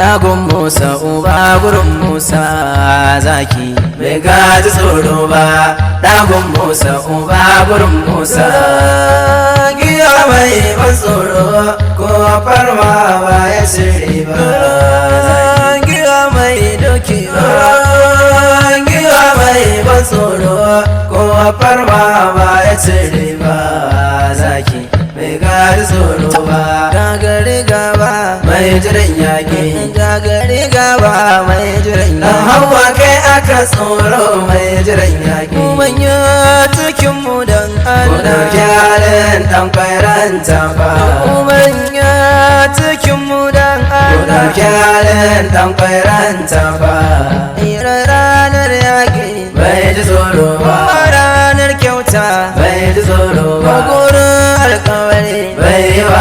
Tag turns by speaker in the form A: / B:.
A: Dagun Musa uba gurin Musa zaki bai gaji tsoro ba. Dagun Musa uba gurin Musa giya mai ban tsoro ko farma ba ya shiri ba. Giya mai doki ba, giya mai ban tsoro ko farma ba ya shiri ba. Zaki bai gaji tsoro ba. Gagari gaba mai jiran yaƙi, gagari gaba mai jiran yaƙi. Hawa kai aka tsoro mai jiran yaƙi. Manya cikinmu don Allah ku ɗauki halin ɗan kwairanta ba. Manya cikinmu don Allah ku ɗauki halin ɗan kwairanta ba. Ranar yaƙi bai ji tsoro ba, ranar kyauta bai ji tsoro ba, gurin alƙawari bai yi ba.